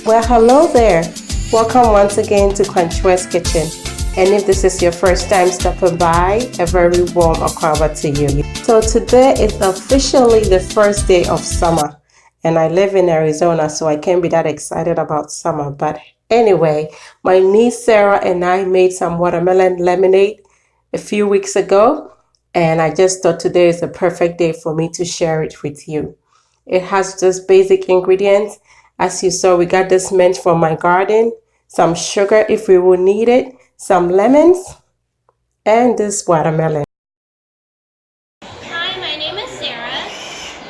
Well, hello there. Welcome once again to Quanchua's Kitchen. And if this is your first time stopping by, a very warm akwaaba to you. So today is officially the first day of summer. And I live in Arizona, so I can't be that excited about summer. But anyway, my niece Sarah and I made some watermelon lemonade a few weeks ago. And I just thought today is the perfect day for me to share it with you. It has just basic ingredients. As you saw, we got this mint from my garden, some sugar if we will need it, some lemons, and this watermelon. Hi, my name is Sarah,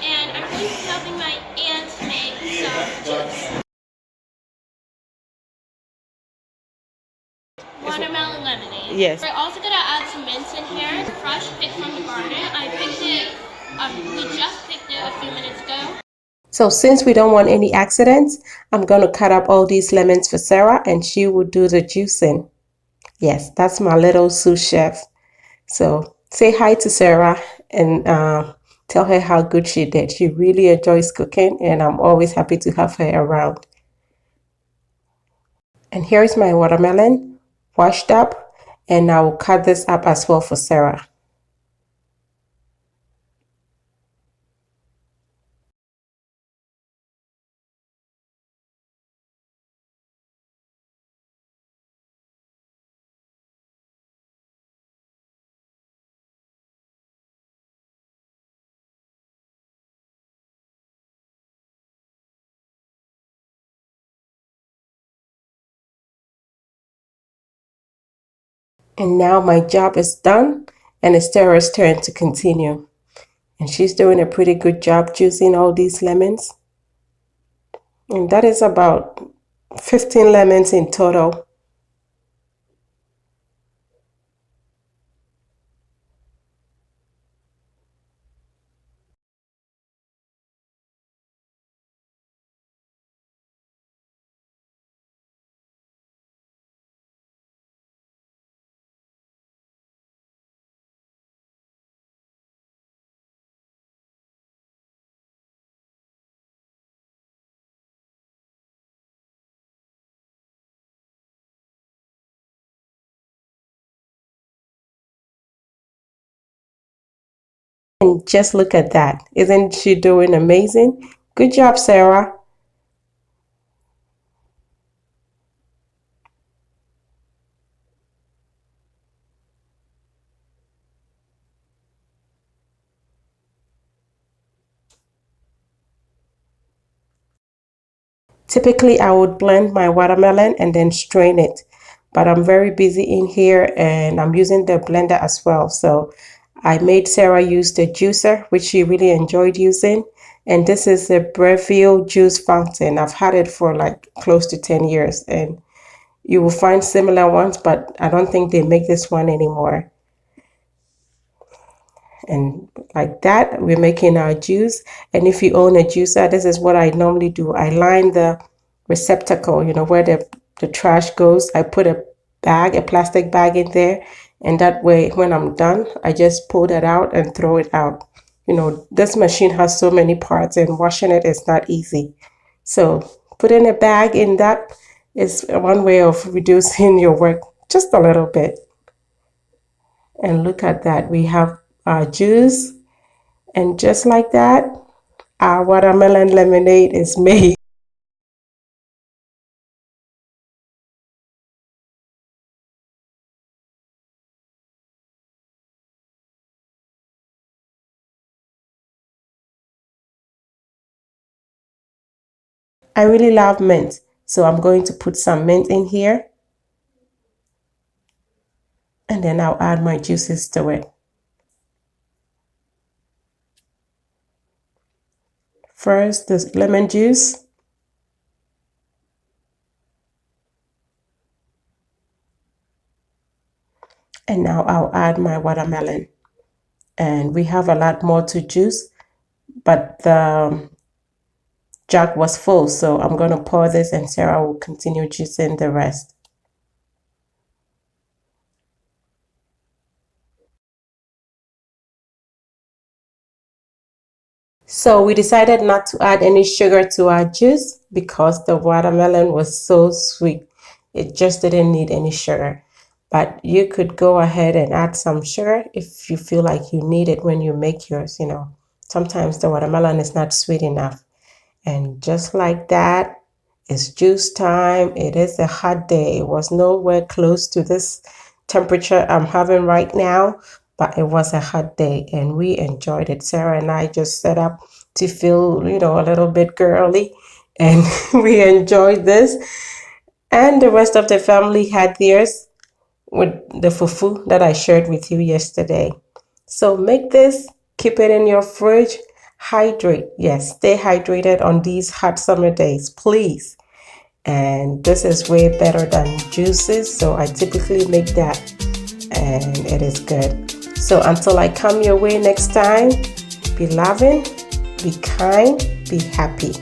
and I'm going to be helping my aunt make some juice. Watermelon lemonade. Yes. We're also going to add some mint in here, fresh picked from the garden. I picked it, we just picked it a few minutes ago. So since we don't want any accidents, I'm going to cut up all these lemons for Sarah and she will do the juicing. Yes, that's my little sous chef. So say hi to Sarah and tell her how good she did. She really enjoys cooking and I'm always happy to have her around. And here's my watermelon washed up, and I will cut this up as well for Sarah. And now my job is done and it's Sarah's turn to continue. And she's doing a pretty good job juicing all these lemons. And that is about 15 lemons in total. And just look at that. Isn't she doing amazing? Good job, Sarah. Typically, I would blend my watermelon and then strain it, but I'm very busy in here and I'm using the blender as well. So I made Sarah use the juicer, which she really enjoyed using. And this is the Breville juice fountain. I've had it for like close to 10 years and you will find similar ones, but I don't think they make this one anymore. And like that, we're making our juice. And if you own a juicer, this is what I normally do. I line the receptacle, where the trash goes. I put a plastic bag in there. And that way, when I'm done, I just pull that out and throw it out. This machine has so many parts and washing it is not easy. So putting a bag in that is one way of reducing your work just a little bit. And look at that. We have our juice. And just like that, our watermelon lemonade is made. I really love mint, so I'm going to put some mint in here. And then I'll add my juices to it. First, the lemon juice. And now I'll add my watermelon. And we have a lot more to juice, but the jug was full, so I'm going to pour this and Sarah will continue juicing the rest. So we decided not to add any sugar to our juice because the watermelon was so sweet. It just didn't need any sugar. But you could go ahead and add some sugar if you feel like you need it when you make yours, you know. Sometimes the watermelon is not sweet enough. And just like that, it's juice time. It is a hot day. It was nowhere close to this temperature I'm having right now, but it was a hot day and we enjoyed it. Sarah and I just set up to feel, you know, a little bit girly, and we enjoyed this. And the rest of the family had theirs with the fufu that I shared with you yesterday. So make this, keep it in your fridge, hydrate. Yes, stay hydrated on these hot summer days, please. And this is way better than juices, so I typically make that and it is good. So until I come your way next time, be loving, be kind, be happy.